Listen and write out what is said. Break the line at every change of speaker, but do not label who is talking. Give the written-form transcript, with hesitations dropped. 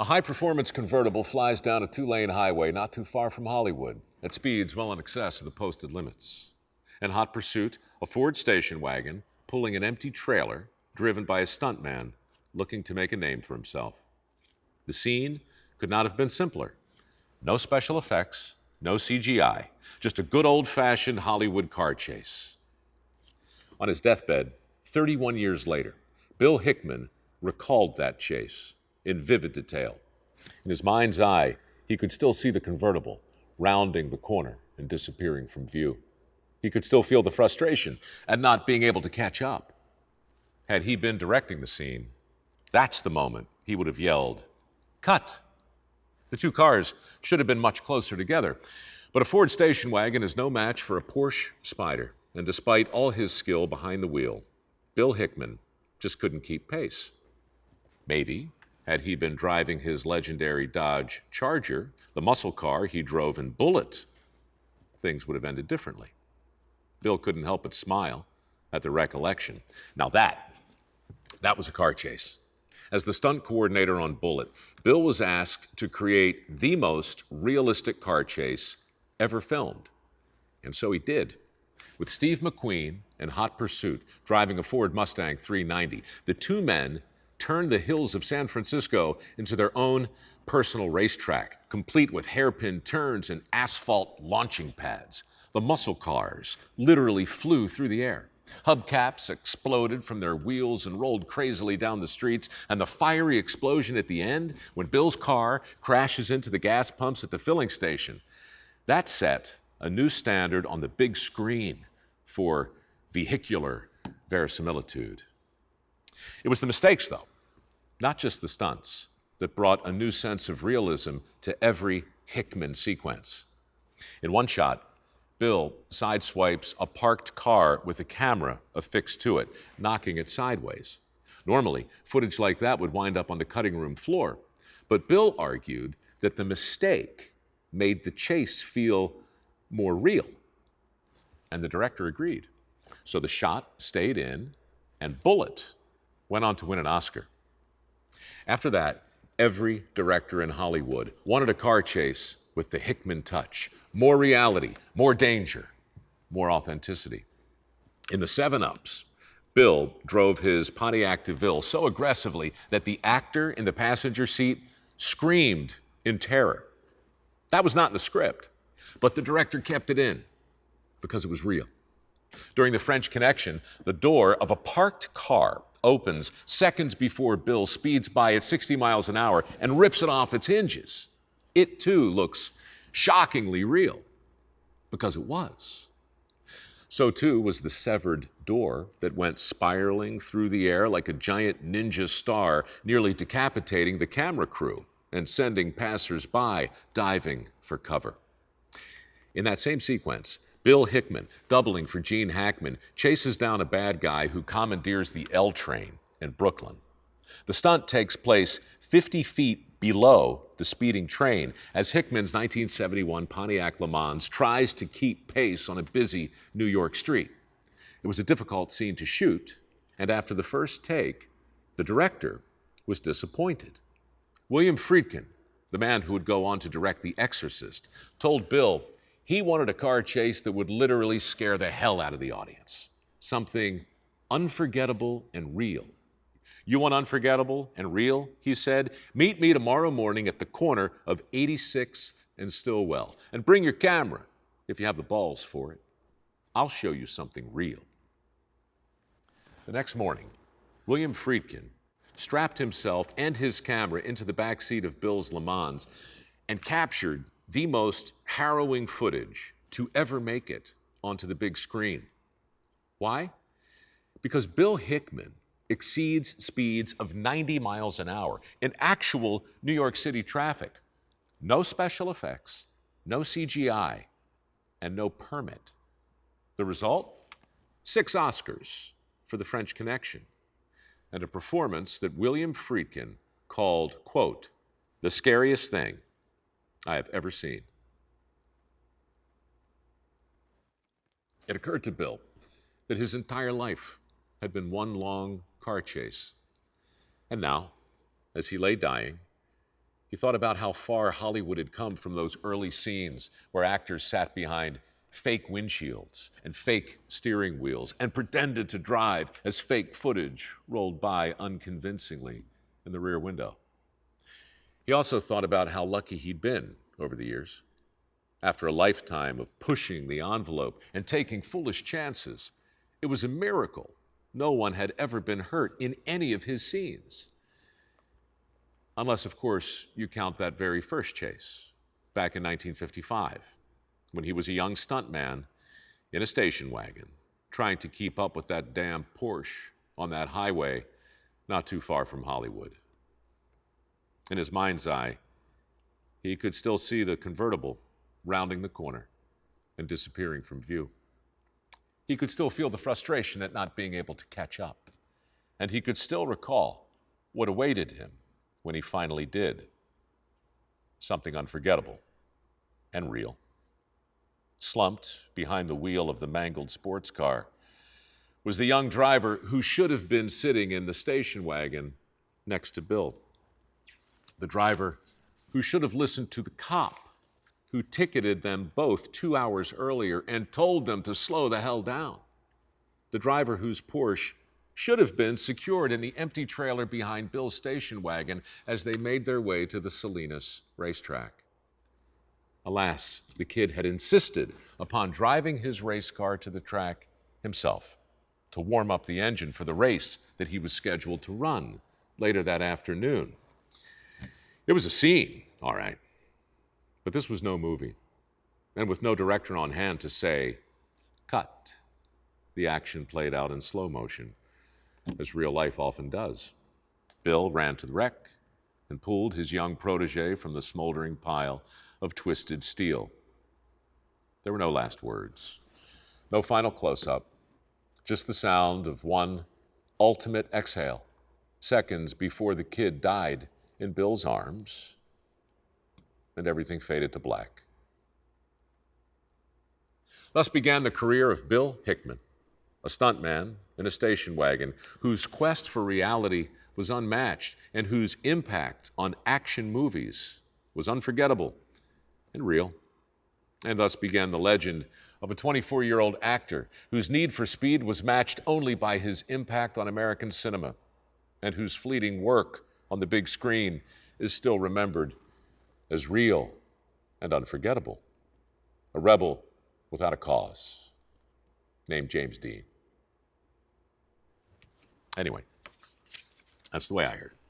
A high-performance convertible flies down a two-lane highway not too far from Hollywood at speeds well in excess of the posted limits. In hot pursuit, a Ford station wagon pulling an empty trailer driven by a stuntman looking to make a name for himself. The scene could not have been simpler. No special effects, no CGI, just a good old-fashioned Hollywood car chase. On his deathbed, 31 years later, Bill Hickman recalled that chase in vivid detail. In his mind's eye, he could still see the convertible rounding the corner and disappearing from view. He could still feel the frustration at not being able to catch up. Had he been directing the scene, that's the moment he would have yelled, "Cut!" The two cars should have been much closer together, but a Ford station wagon is no match for a Porsche Spyder, and despite all his skill behind the wheel, Bill Hickman just couldn't keep pace. Maybe, had he been driving his legendary Dodge Charger, the muscle car he drove in Bullitt, things would have ended differently. Bill couldn't help but smile at the recollection. Now that was a car chase. As the stunt coordinator on Bullitt, Bill was asked to create the most realistic car chase ever filmed. And so he did. With Steve McQueen in hot pursuit, driving a Ford Mustang 390, the two men turned the hills of San Francisco into their own personal racetrack, complete with hairpin turns and asphalt launching pads. The muscle cars literally flew through the air. Hubcaps exploded from their wheels and rolled crazily down the streets, and the fiery explosion at the end, when Bill's car crashes into the gas pumps at the filling station, that set a new standard on the big screen for vehicular verisimilitude. It was the mistakes, though, not just the stunts, that brought a new sense of realism to every Hickman sequence. In one shot, Bill sideswipes a parked car with a camera affixed to it, knocking it sideways. Normally, footage like that would wind up on the cutting room floor, but Bill argued that the mistake made the chase feel more real, and the director agreed. So the shot stayed in, and Bullitt went on to win an Oscar. After that, every director in Hollywood wanted a car chase with the Hickman touch. More reality, more danger, more authenticity. In the 7-Ups, Bill drove his Pontiac DeVille so aggressively that the actor in the passenger seat screamed in terror. That was not in the script, but the director kept it in because it was real. During the French Connection, the door of a parked car opens seconds before Bill speeds by at 60 miles an hour and rips it off its hinges. It too looks shockingly real, because it was. So too was the severed door that went spiraling through the air like a giant ninja star, nearly decapitating the camera crew and sending passers-by diving for cover. In that same sequence, Bill Hickman, doubling for Gene Hackman, chases down a bad guy who commandeers the L train in Brooklyn. The stunt takes place 50 feet below the speeding train as Hickman's 1971 Pontiac Le Mans tries to keep pace on a busy New York street. It was a difficult scene to shoot, and after the first take, the director was disappointed. William Friedkin, the man who would go on to direct The Exorcist, told Bill he wanted a car chase that would literally scare the hell out of the audience. Something unforgettable and real. "You want unforgettable and real?" he said. "Meet me tomorrow morning at the corner of 86th and Stillwell. And bring your camera, if you have the balls for it. I'll show you something real." The next morning, William Friedkin strapped himself and his camera into the back seat of Bill's Le Mans and captured the most harrowing footage to ever make it onto the big screen. Why? Because Bill Hickman exceeds speeds of 90 miles an hour in actual New York City traffic. No special effects, no CGI, and no permit. The result? 6 Oscars for The French Connection, and a performance that William Friedkin called, quote, "the scariest thing I have ever seen." It occurred to Bill that his entire life had been one long car chase. And now, as he lay dying, He thought about how far Hollywood had come from those early scenes where actors sat behind fake windshields and fake steering wheels and pretended to drive as fake footage rolled by unconvincingly in the rear window. He also thought about how lucky he'd been over the years. After a lifetime of pushing the envelope and taking foolish chances, it was a miracle no one had ever been hurt in any of his scenes. Unless, of course, you count that very first chase, back in 1955, when he was a young stuntman in a station wagon, trying to keep up with that damn Porsche on that highway not too far from Hollywood. In his mind's eye, he could still see the convertible rounding the corner and disappearing from view. He could still feel the frustration at not being able to catch up. And he could still recall what awaited him when he finally did. Something unforgettable and real. Slumped behind the wheel of the mangled sports car was the young driver who should have been sitting in the station wagon next to Bill. The driver who should have listened to the cop who ticketed them both 2 hours earlier and told them to slow the hell down. The driver whose Porsche should have been secured in the empty trailer behind Bill's station wagon as they made their way to the Salinas racetrack. Alas, the kid had insisted upon driving his race car to the track himself to warm up the engine for the race that he was scheduled to run later that afternoon. It was a scene, all right, but this was no movie. And with no director on hand to say, cut, the action played out in slow motion, as real life often does. Bill ran to the wreck and pulled his young protege from the smoldering pile of twisted steel. There were no last words, no final close-up, just the sound of one ultimate exhale, seconds before the kid died in Bill's arms, and everything faded to black. Thus began the career of Bill Hickman, a stuntman in a station wagon whose quest for reality was unmatched and whose impact on action movies was unforgettable and real. And thus began the legend of a 24-year-old actor whose need for speed was matched only by his impact on American cinema and whose fleeting work on the big screen is still remembered as real and unforgettable. A rebel without a cause, named James Dean. Anyway, that's the way I heard it.